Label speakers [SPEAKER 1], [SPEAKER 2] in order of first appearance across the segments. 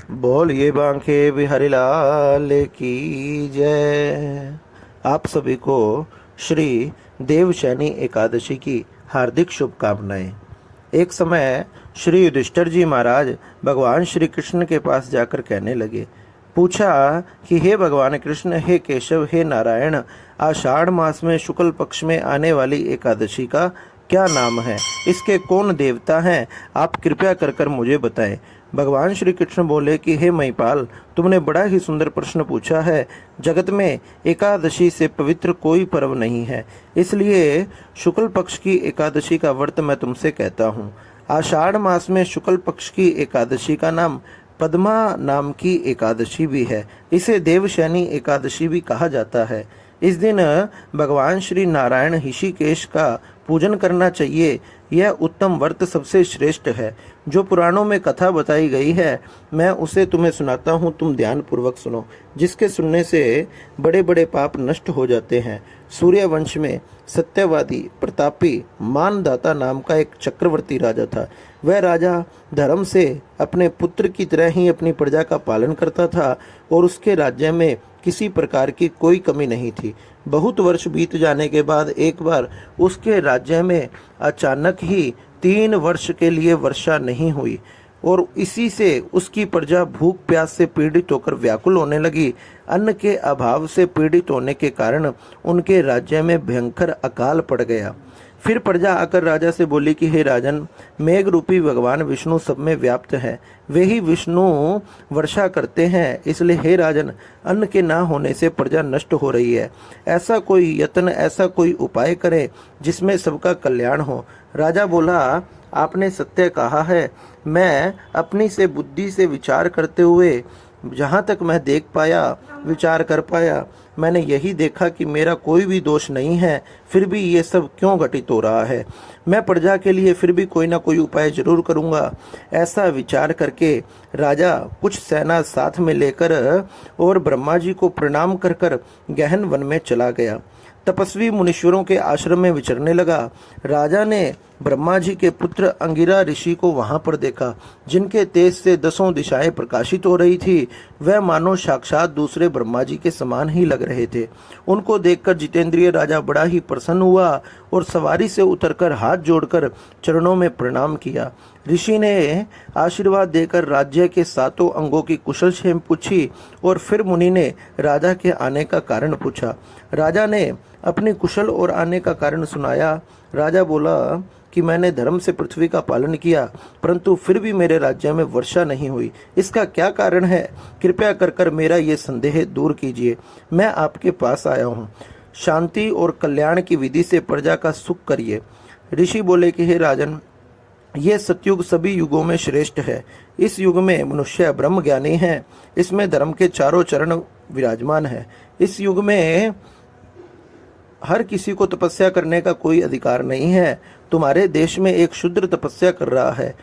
[SPEAKER 1] बोलिए बांके बिहारी लाल की जय। आप सभी को श्री देवशैनी एकादशी की हार्दिक शुभकामनाएं। एक समय श्री युधिष्ठिर जी महाराज भगवान श्री कृष्ण के पास जाकर कहने लगे, पूछा कि हे भगवान कृष्ण, हे केशव, हे नारायण, आषाढ़ मास में शुक्ल पक्ष में आने वाली एकादशी का क्या नाम है? इसके कौन देवता हैं? आप कृपया कर कर मुझे बताएं। भगवान श्री कृष्ण बोले कि हे महिपाल, तुमने बड़ा ही सुंदर प्रश्न पूछा है। जगत में एकादशी से पवित्र कोई पर्व नहीं है, इसलिए शुक्ल पक्ष की एकादशी का व्रत मैं तुमसे कहता हूँ। आषाढ़ मास में शुक्ल पक्ष की एकादशी का नाम पद्मा नाम की एकादशी भी है। इसे देवशैनी एकादशी भी कहा जाता है। इस दिन भगवान श्री नारायण ऋषिकेश का पूजन करना चाहिए। यह उत्तम व्रत सबसे श्रेष्ठ है। जो पुराणों में कथा बताई गई है, मैं उसे तुम्हें सुनाता हूँ, तुम ध्यान पूर्वक सुनो, जिसके सुनने से बड़े बड़े पाप नष्ट हो जाते हैं। सूर्य वंश में सत्यवादी प्रतापी मानदाता नाम का एक चक्रवर्ती राजा था। वह राजा धर्म से अपने पुत्र की तरह ही अपनी प्रजा का पालन करता था और उसके राज्य में किसी प्रकार की कोई कमी नहीं थी। बहुत वर्ष बीत जाने के बाद एक बार उसके राज्य में अचानक ही 3 वर्ष के लिए वर्षा नहीं हुई और इसी से उसकी प्रजा भूख प्यास से पीड़ित होकर व्याकुल होने लगी। अन्न के अभाव से पीड़ित होने के कारण उनके राज्य में भयंकर अकाल पड़ गया। फिर प्रजा आकर राजा से बोली कि हे राजन, मेघ रूपी भगवान विष्णु सब में व्याप्त है, वे ही विष्णु वर्षा करते हैं, इसलिए हे राजन, अन्न के ना होने से प्रजा नष्ट हो रही है। ऐसा कोई यत्न, ऐसा कोई उपाय करें जिसमें सबका कल्याण हो। राजा बोला, आपने सत्य कहा है। मैं अपनी से बुद्धि से विचार करते हुए जहाँ तक मैं देख पाया, विचार कर पाया, मैंने यही देखा कि मेरा कोई भी दोष नहीं है, फिर भी ये सब क्यों घटित हो रहा है। मैं प्रजा के लिए फिर भी कोई ना कोई उपाय जरूर करूँगा। ऐसा विचार करके राजा कुछ सेना साथ में लेकर और ब्रह्मा जी को प्रणाम कर कर गहन वन में चला गया। तपस्वी मुनीश्वरों के आश्रम में विचरने लगा। राजा ने ब्रह्मा जी के पुत्र अंगिरा ऋषि को वहां पर देखा, जिनके तेज से 10 दिशाएं प्रकाशित हो रही थी। वह मानो साक्षात दूसरे ब्रह्मा जी के समान ही लग रहे थे। उनको देखकर जितेंद्रिय राजा बड़ा ही प्रसन्न हुआ और सवारी से उतरकर हाथ जोड़कर चरणों में प्रणाम किया। ऋषि ने आशीर्वाद देकर राज्य के 7 अंगों की कुशल क्षेम पूछी और फिर मुनि ने राजा के आने का कारण पूछा। राजा ने अपने कुशल और आने का कारण सुनाया। राजा बोला कि मैंने धर्म से पृथ्वी का पालन किया, परंतु फिर भी मेरे राज्य में वर्षा नहीं हुई। इसका क्या कारण है? कृपया कर कर मेरा ये संदेह दूर कीजिए। मैं आपके पास आया हूँ। शांति और कल्याण की विधि से प्रजा का सुख करिए। ऋषि बोले कि हे राजन, ये सतयुग सभी युगों में श्रेष्ठ है। इस युग में मनुष्य ब्रह्म ज्ञानी है। इसमें धर्म के चारों चरण विराजमान है। इस युग में हर किसी को तपस्या करने का कोई अधिकार नहीं है। तुम्हारे देश में एक शूद्र तपस्या कर रहा है,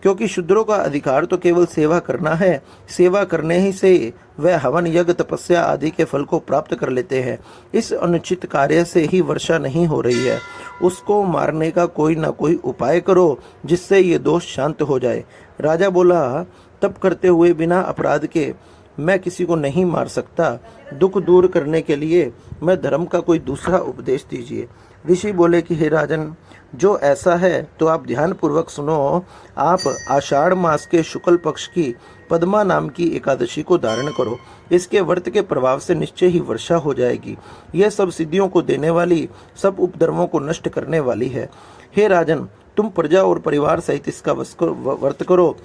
[SPEAKER 1] क्योंकि शूद्रों का अधिकार तो केवल सेवा करना है। सेवा करने ही से वह हवन यज्ञ तपस्या आदि के फल को प्राप्त कर लेते हैं। इस अनुचित कार्य से ही वर्षा नहीं हो रही है। उसको मारने का कोई ना कोई उपाय करो जिससे ये दोष शांत हो जाए। राजा बोला, तप करते हुए बिना अपराध के मैं किसी को नहीं मार सकता। दुख दूर करने के लिए मैं धर्म का कोई दूसरा उपदेश दीजिए। ऋषि बोले कि हे राजन, जो ऐसा है तो आप ध्यान पूर्वक सुनो। आप आषाढ़ मास के शुक्ल पक्ष की पद्मा नाम की एकादशी को धारण करो। इसके व्रत के प्रभाव से निश्चय ही वर्षा हो जाएगी। यह सब सिद्धियों को देने वाली, सब उपद्रवों को नष्ट करने वाली है। हे राजन, तुम प्रजा और परिवार सहित इसका व्रत करो।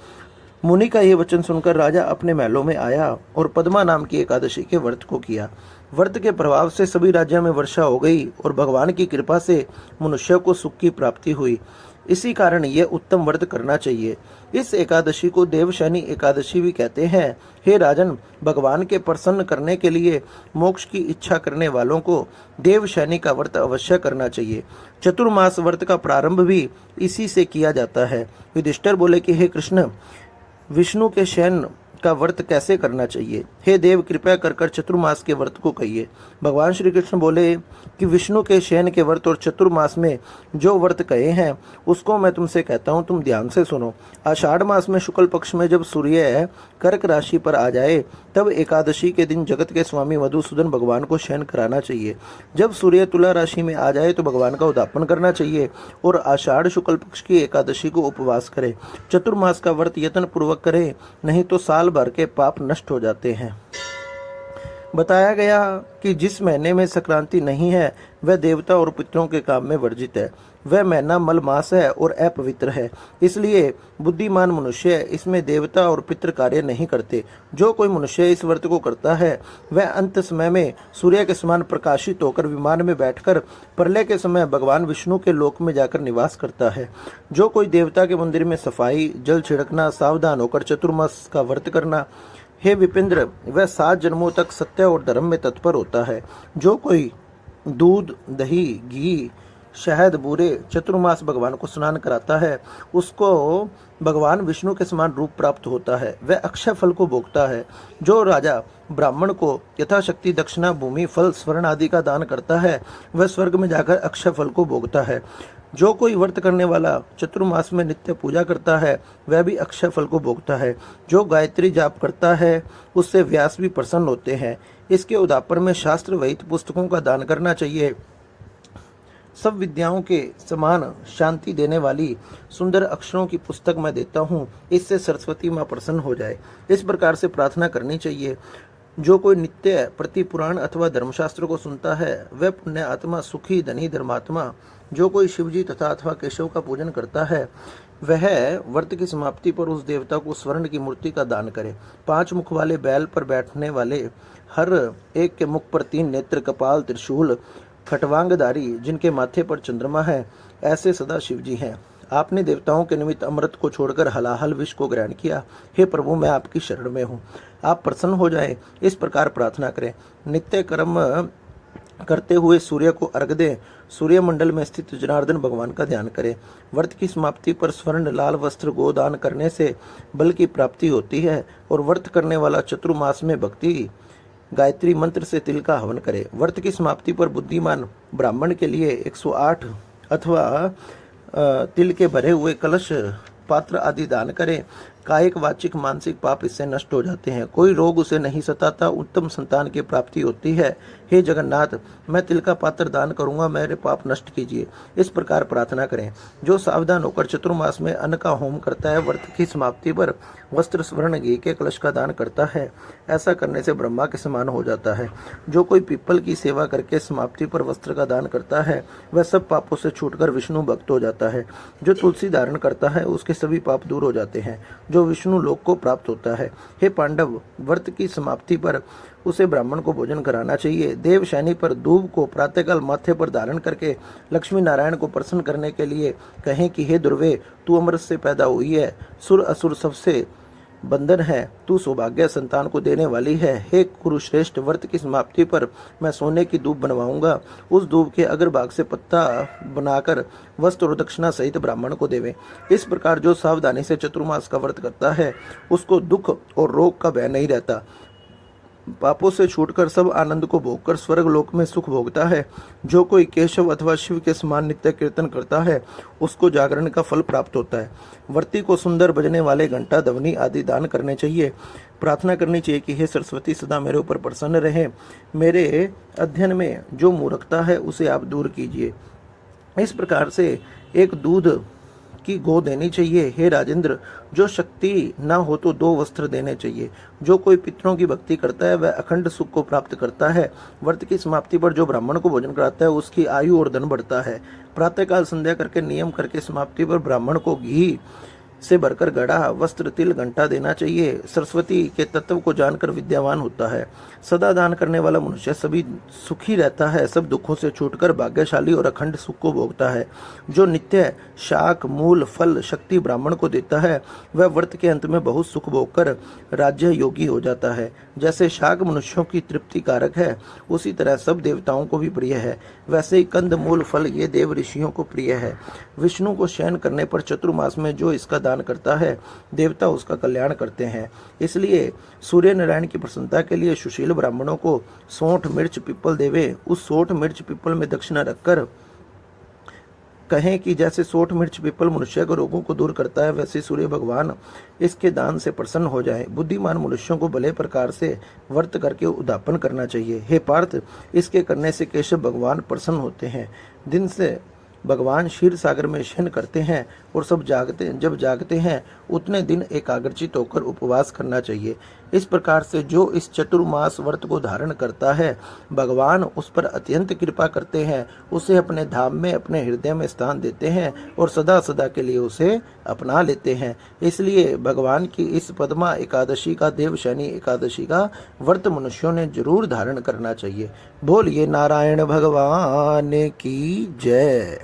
[SPEAKER 1] मुनि का यह वचन सुनकर राजा अपने महलों में आया और पद्मा नाम की एकादशी के व्रत को किया। व्रत के प्रभाव से सभी राज्यों में वर्षा हो गई और भगवान की कृपा से मनुष्य को सुख की प्राप्ति हुई। इसी कारण यह उत्तम व्रत करना चाहिए। इस एकादशी को देवशैनी एकादशी भी कहते हैं। हे राजन, भगवान के प्रसन्न करने के लिए मोक्ष की इच्छा करने वालों को देवशैनी का व्रत अवश्य करना चाहिए। चतुर्मास व्रत का प्रारंभ भी इसी से किया जाता है। युधिष्ठिर बोले कि हे कृष्ण, विष्णु के शयन का व्रत कैसे करना चाहिए? हे देव, कृपया कर चतुर्मास के व्रत को कहिए। भगवान श्री कृष्ण बोले कि विष्णु के शयन के व्रत और चतुर्मास में जो व्रत कहे हैं उसको मैं तुमसे कहता हूँ, तुम ध्यान से सुनो। आषाढ़ मास में शुक्ल पक्ष में जब सूर्य कर्क राशि पर आ जाए तब एकादशी के दिन जगत के स्वामी मधुसूदन भगवान को शयन कराना चाहिए। जब सूर्य तुला राशि में आ जाए तो भगवान का उद्यापन करना चाहिए और आषाढ़ शुक्ल पक्ष की एकादशी को उपवास करें। चतुर्मास का व्रत यत्न पूर्वक करें, नहीं तो साल भर के पाप नष्ट हो जाते हैं। बताया गया कि जिस महीने में संक्रांति नहीं है वह देवता और पितरों के काम में वर्जित है। वह महीना मलमास है और अपवित्र है, इसलिए बुद्धिमान मनुष्य इसमें देवता और पितृ कार्य नहीं करते। जो कोई मनुष्य इस व्रत को करता है वह अंत समय में सूर्य के समान प्रकाशित होकर विमान में बैठकर प्रलय के समय भगवान विष्णु के लोक में जाकर निवास करता है। जो कोई देवता के मंदिर में सफाई, जल छिड़कना, सावधान होकर चतुर्मास का व्रत करना, हे विपिंद्र, वह 7 जन्मों तक सत्य और धर्म में तत्पर होता है। जो कोई दूध, दही, घी, शहद, बूरे चतुर्मास भगवान को स्नान कराता है उसको भगवान विष्णु के समान रूप प्राप्त होता है। वह अक्षय फल को भोगता है। जो राजा ब्राह्मण को यथाशक्ति दक्षिणा, भूमि, फल, स्वर्ण आदि का दान करता है वह स्वर्ग में जाकर अक्षय फल को भोगता है। जो कोई व्रत करने वाला चतुर्मास में नित्य पूजा करता है वह भी अक्षय फल को भोगता है। जो गायत्री जाप करता है उससे व्यास भी प्रसन्न होते हैं। इसके उद्यापन में शास्त्र वहित पुस्तकों का दान करना चाहिए। सब विद्याओं के समान शांति देने वाली सुंदर अक्षरों की पुस्तक मैं देता हूँ, इससे सरस्वती माँ प्रसन्न हो जाए। इस प्रकार से प्रार्थना करनी चाहिए। जो कोई नित्य प्रति पुराण अथवा धर्मशास्त्र को सुनता है वह पुण्य आत्मा, सुखी, धनी, धर्मात्मा। जो कोई शिवजी तथा अथवा केशव का पूजन करता है वह व्रत की समाप्ति पर उस देवता को स्वर्ण की मूर्ति का दान करे। 5 मुख वाले बैल पर बैठने वाले, हर एक के मुख पर 3 नेत्र, कपाल, त्रिशूल, खटवांगधारी, जिनके माथे पर चंद्रमा है, ऐसे सदा शिवजी हैं। आपने देवताओं के निमित्त अमृत को छोड़कर हलाहल विष को ग्रहण किया। हे प्रभु, मैं आपकी शरण में हूँ, आप प्रसन्न हो जाएं। इस प्रकार प्रार्थना करें। नित्य कर्म करते हुए सूर्य को अर्घ दें। सूर्य मंडल में स्थित जनार्दन भगवान का ध्यान करें। व्रत की समाप्ति पर स्वर्ण, लाल वस्त्र, गोदान करने से बल की प्राप्ति होती है और व्रत करने वाला चतुर्मास में भक्ति गायत्री मंत्र से तिल का हवन करे। व्रत की समाप्ति पर बुद्धिमान ब्राह्मण के लिए 108 अथवा तिल के भरे हुए कलश, पात्र आदि दान करें। कायिक, वाचिक, मानसिक पाप इससे नष्ट हो जाते हैं। कोई रोग उसे नहीं सताता, उत्तम संतान की प्राप्ति होती है। हे जगन्नाथ, मैं तिल का पात्र दान करूंगा, मेरे पाप नष्ट कीजिए। इस प्रकार प्रार्थना करें। जो सावधान होकर चतुर्मास में अन्न का होम करता है, व्रत की समाप्ति पर वस्त्र, स्वर्ण, घी के कलश का दान करता है, ऐसा करने से ब्रह्मा के समान हो जाता है। जो कोई पीपल की सेवा करके समाप्ति पर वस्त्र का दान करता है वह सब पापों से छूटकर विष्णु भक्त हो जाता है। जो तुलसी धारण करता है उसके सभी पाप दूर हो जाते हैं, जो विष्णु लोक को प्राप्त होता है। हे पांडव, व्रत की समाप्ति पर उसे ब्राह्मण को भोजन कराना चाहिए। देवशैनी पर दूब को प्रातःकाल माथे पर धारण करके लक्ष्मी नारायण को प्रसन्न करने के लिए कहें कि हे दुर्वे, तू अमृत से पैदा हुई है, सुर असुर सबसे बंधन है, तू सौभाग्य संतान को देने वाली है। हे कुरुश्रेष्ठ, व्रत की समाप्ति पर मैं सोने की दूब बनवाऊंगा। उस दूब के अग्रभाग से पत्ता बनाकर वस्त्र और दक्षिणा सहित ब्राह्मण को देवें। इस प्रकार जो सावधानी से चतुर्मास का व्रत करता है उसको दुख और रोग का भय नहीं रहता। पापों से छूटकर सब आनंद को भोगकर स्वर्ग लोक में सुख भोगता है। जो कोई केशव अथवा शिव के समान नित्य कीर्तन करता है उसको जागरण का फल प्राप्त होता है। वर्ती को सुंदर बजने वाले घंटा, ध्वनि आदि दान करने चाहिए। प्रार्थना करनी चाहिए कि हे सरस्वती, सदा मेरे ऊपर प्रसन्न रहे। मेरे अध्ययन में जो मूर्खता है उसे आप दूर कीजिए। इस प्रकार से एक दूध की गो देनी चाहिए। हे राजेंद्र, जो शक्ति न हो तो 2 वस्त्र देने चाहिए। जो कोई पितरों की भक्ति करता है वह अखंड सुख को प्राप्त करता है। व्रत की समाप्ति पर जो ब्राह्मण को भोजन कराता है उसकी आयु और धन बढ़ता है। प्रातःकाल संध्या करके नियम करके समाप्ति पर ब्राह्मण को घी से भरकर गड़ा वस्त्र, तिल, घंटा देना चाहिए। सरस्वती के तत्व को जानकर विद्यावान होता है। सदा दान करने वाला मनुष्य सभी सुखी रहता है, सब दुखों से छूटकर भाग्यशाली और अखंड सुख को भोगता है। जो नित्य शाक, मूल, फल, शक्ति ब्राह्मण को देता है वह व्रत के अंत में बहुत सुख भोगकर राज्य योगी हो जाता है। जैसे शाक मनुष्यों की तृप्ति कारक है उसी तरह सब देवताओं को भी प्रिय है, वैसे ही कंद, मूल, फल ये देव ऋषियों को प्रिय है। विष्णु को शयन करने पर चतुर्मास में जो इसका प्रदान करता है, देवता उसका कल्याण करते हैं। इसलिए सूर्य नारायण की प्रसन्नता के लिए सुशील ब्राह्मणों को सोंठ मिर्च पीपल देवे। उस सोंठ मिर्च पीपल में दक्षिणा रखकर कहें कि जैसे सोंठ मिर्च पीपल मनुष्य के रोगों को दूर करता है, वैसे सूर्य भगवान इसके दान से प्रसन्न हो जाए। बुद्धिमान मनुष्यों को भले प्रकार से व्रत करके उद्यापन करना चाहिए। हे पार्थ, इसके करने से केशव भगवान प्रसन्न होते हैं। दिन से भगवान क्षीर सागर में शयन करते हैं और जब जागते हैं उतने दिन एकाग्रचित होकर उपवास करना चाहिए। इस प्रकार से जो इस चतुर्मास व्रत को धारण करता है, भगवान उस पर अत्यंत कृपा करते हैं, उसे अपने धाम में, अपने हृदय में स्थान देते हैं और सदा सदा के लिए उसे अपना लेते हैं। इसलिए भगवान की इस पद्मा एकादशी का, देवशयनी एकादशी का व्रत मनुष्यों ने जरूर धारण करना चाहिए। बोलिए नारायण भगवान की जय।